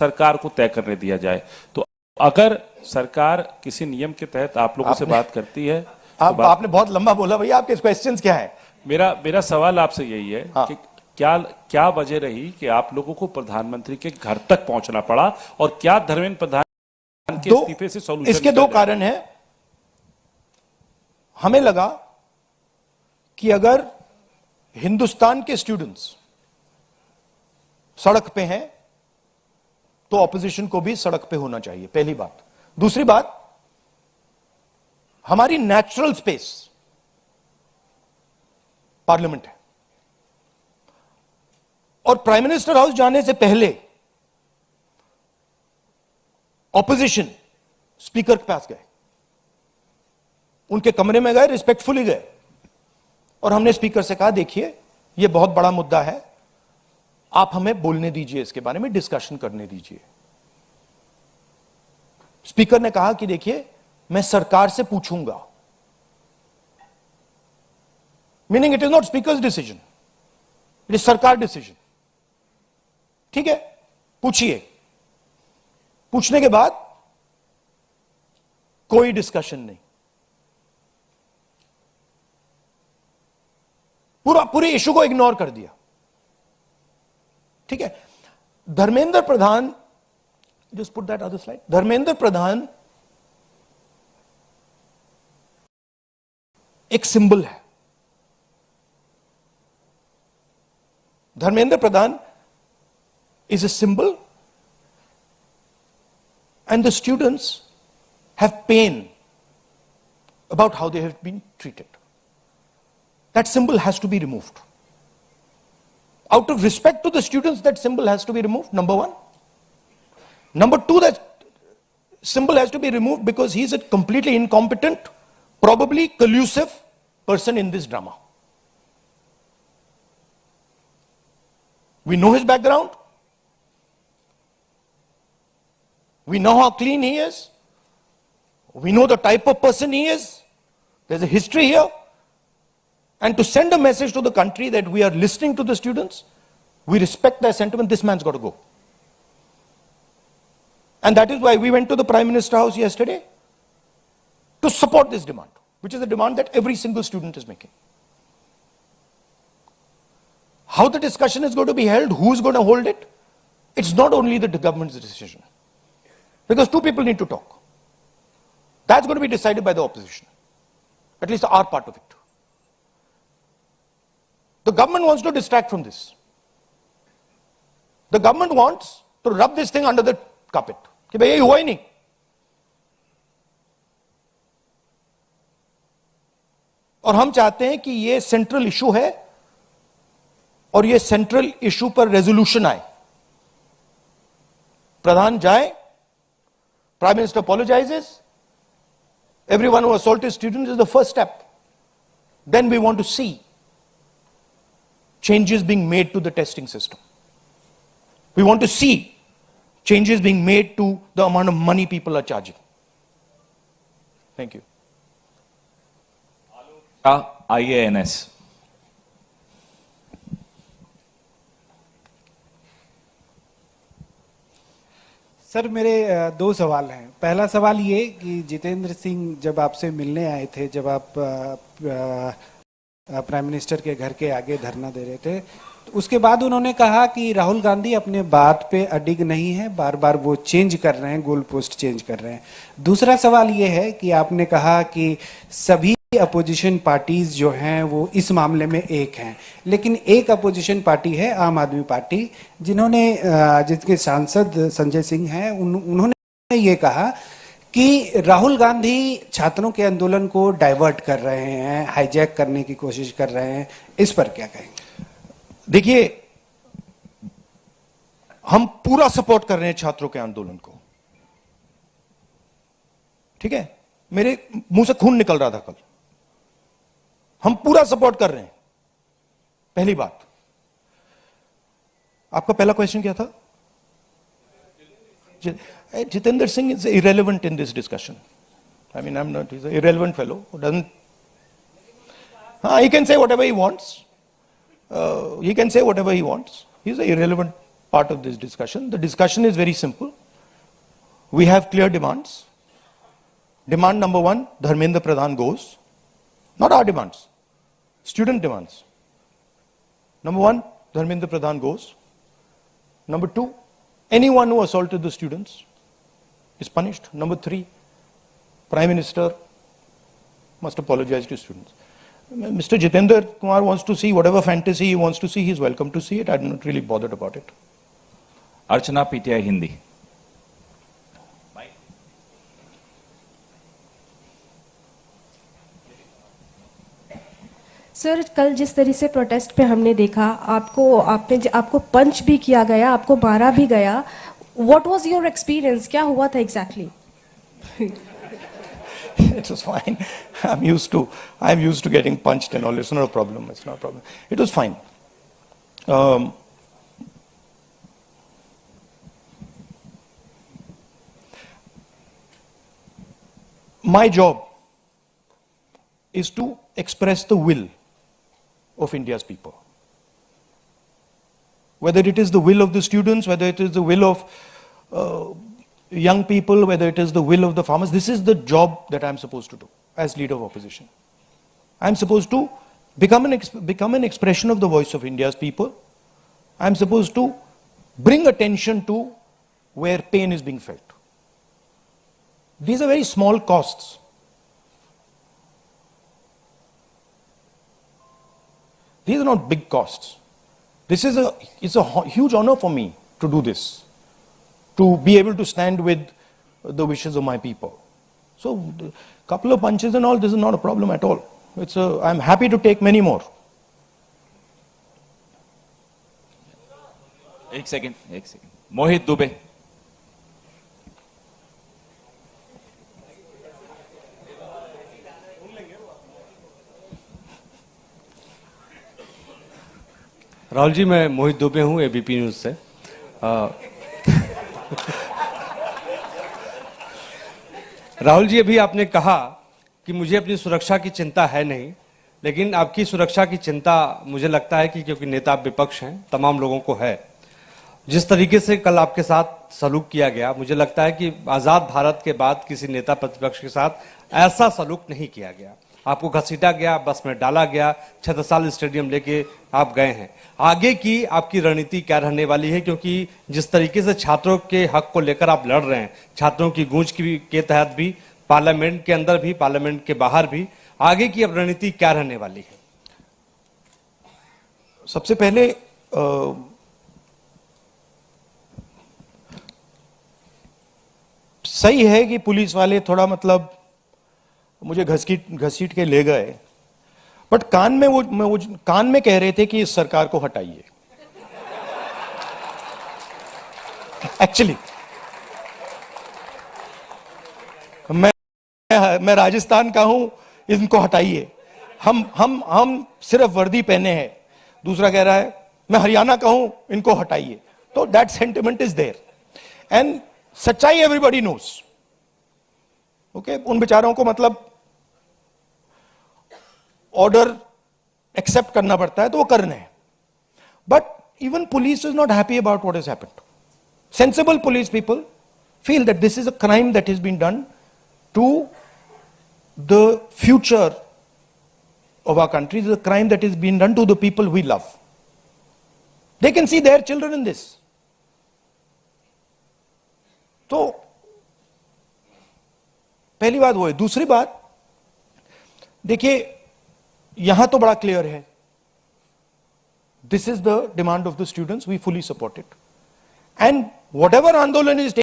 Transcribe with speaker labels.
Speaker 1: सरकार को तय करने दिया जाए। तो अगर सरकार किसी नियम के तहत आप लोगों से बात करती है
Speaker 2: आपने बहुत लंबा बोला भैया, आपके क्वेश्चंस क्या है?
Speaker 1: मेरा सवाल आपसे यही है
Speaker 2: हाँ।
Speaker 1: कि क्या वजह रही कि आप लोगों को प्रधानमंत्री के घर तक पहुंचना पड़ा, और क्या धर्मेंद्र प्रधान के इस्तीफे से सॉल्यूशन?
Speaker 2: इसके दो कारण हैं। हमें लगा कि अगर हिंदुस्तान के स्टूडेंट्स सड़क पे हैं तो ऑपोजिशन को भी सड़क पे होना चाहिए, पहली बात। दूसरी बात, हमारी नेचुरल स्पेस पार्लियामेंट है, और प्राइम मिनिस्टर हाउस जाने से पहले ऑपोजिशन स्पीकर के पास गए, उनके कमरे में गए, रिस्पेक्टफुली गए, और हमने स्पीकर से कहा देखिए यह बहुत बड़ा मुद्दा है, आप हमें बोलने दीजिए, इसके बारे में डिस्कशन करने दीजिए। स्पीकर ने कहा कि देखिए मैं सरकार से पूछूंगा, meaning it is not speakers decision, it is सरकार डिसीजन। ठीक है, पूछिए। पूछने के बाद कोई डिस्कशन नहीं, पूरे इशू को इग्नोर कर दिया। ठीक है, Dharmendra Pradhan, just put that other slide, Dharmendra Pradhan एक सिंबल है। धर्मेंद्र प्रधान is a symbol, and the students have pain about how they have been treated. That symbol has to be removed. Out of respect to the students, that symbol has to be removed, number one. Number two, that symbol has to be removed because he is a completely incompetent, probably collusive person in this drama. We know his background. We know how clean he is. We know the type of person he is. There's a history here. And to send a message to the country that we are listening to the students, we respect their sentiment, this man's got to go. And that is why we went to the Prime Minister House yesterday to support this demand, which is a demand that every single student is making. How the discussion is going to be held, who is going to hold it, it's not only the government's decision. Because two people need to talk. That's going to be decided by the opposition, at least our part of it. The government wants to distract from this. The government wants to rub this thing under the carpet. कि भाई ये हुआ ही नहीं. और हम चाहते हैं कि ये सेंट्रल इशू है और ये सेंट्रल इशू पर रेजोल्यूशन आए. प्रधान जाए, Prime Minister apologizes, everyone who assaulted students is the first step. Then we want to see changes being made to the testing system. We want to see changes being made to the amount of money people are charging. Thank you.
Speaker 3: IANS.
Speaker 4: Sir मेरे दो सवाल हैं। पहला सवाल ये कि जितेंद्र सिंह जब आपसे मिलने आए थे, जब आप प्राइम मिनिस्टर के घर के आगे धरना दे रहे थे, तो उसके बाद उन्होंने कहा कि राहुल गांधी अपने बात पे अडिग नहीं है, बार बार वो चेंज कर रहे हैं, गोल पोस्ट चेंज कर रहे हैं। दूसरा सवाल ये है कि आपने कहा कि सभी अपोजिशन पार्टीज जो हैं वो इस मामले में एक हैं, लेकिन एक अपोजिशन पार्टी है आम आदमी पार्टी, जिसके सांसद संजय सिंह हैं, उन्होंने ये कहा कि राहुल गांधी छात्रों के आंदोलन को डाइवर्ट कर रहे हैं, हाईजैक करने की कोशिश कर रहे हैं। इस पर क्या कहेंगे?
Speaker 2: देखिए, हम पूरा सपोर्ट कर रहे हैं छात्रों के आंदोलन को। ठीक है, मेरे मुंह से खून निकल रहा था कल। हम पूरा सपोर्ट कर रहे हैं, पहली बात। आपका पहला क्वेश्चन क्या था? Jitendra Singh is irrelevant in this discussion. I mean, he's an irrelevant fellow who doesn't. He can say whatever he wants. He can say whatever he wants. He's an irrelevant part of this discussion. The discussion is very simple. We have clear demands. Demand number one, Dharmendra Pradhan goes. Not our demands, student demands. Number one, Dharmendra Pradhan goes. Number two, anyone who assaulted the students is punished. Number three, Prime Minister must apologize to students. Mr. Jitendra Kumar wants to see whatever fantasy he wants to see, he's welcome to see it. I'm not really bothered about it.
Speaker 3: Archana PTI Hindi.
Speaker 5: Sir, कल जिस तरह से protest पे हमने देखा, आपको पंच भी किया गया, आपको मारा भी गया. What was your experience? क्या हुआ था exactly?
Speaker 2: It was fine. I'm used to getting punched and all. It's not a problem. It's not a problem. It was fine. My job is to express the will of India's people. Whether it is the will of the students, whether it is the will of young people, whether it is the will of the farmers, this is the job that I'm supposed to do as leader of opposition. I'm supposed to become an expression of the voice of India's people. I'm supposed to bring attention to where pain is being felt. These are very small costs. These are not big costs. It's a huge honor for me to do this, to be able to stand with the wishes of my people. So, a couple of punches and all, this is not a problem at all. I'm happy to take many more.
Speaker 3: एक second. मोहित दुबे.
Speaker 6: राहुल जी, मैं मोहित दुबे हूं ABP news से. राहुल जी, अभी आपने कहा कि मुझे अपनी सुरक्षा की चिंता है नहीं, लेकिन आपकी सुरक्षा की चिंता मुझे लगता है कि क्योंकि नेता विपक्ष हैं, तमाम लोगों को है. जिस तरीके से कल आपके साथ सलूक किया गया, मुझे लगता है कि आजाद भारत के बाद किसी नेता प्रतिपक्ष के साथ ऐसा सलूक नहीं किया गया. आपको घसीटा गया, बस में डाला गया, छत्रसाल स्टेडियम लेके आप गए हैं. आगे की आपकी रणनीति क्या रहने वाली है? क्योंकि जिस तरीके से छात्रों के हक को लेकर आप लड़ रहे हैं, छात्रों की गूंज के तहत भी, पार्लियामेंट के अंदर भी, पार्लियामेंट के बाहर भी, आगे की अब रणनीति क्या रहने वाली है?
Speaker 2: सबसे पहले सही है कि पुलिस वाले थोड़ा मुझे घसीट के ले गए, बट कान में कह रहे थे कि इस सरकार को हटाइए. एक्चुअली मैं राजस्थान का हूं, इनको हटाइए. हम सिर्फ वर्दी पहने हैं. दूसरा कह रहा है मैं हरियाणा का हूं, इनको हटाइए. तो that sentiment is there and सच्चाई एवरीबॉडी नोस. ओके, उन बेचारों को ऑर्डर एक्सेप्ट करना पड़ता है, तो वो कर रहे हैं. But even police is not happy about what has happened. Sensible police people feel that this is a crime that is been done to the future of our country. This is a crime that is being done to the people we love. They can see their children in this. तो पहली बात वो है. दूसरी बात, देखिए, यहां तो बड़ा क्लियर है. This is the demand of the students. We fully support it. And whatever आंदोलन is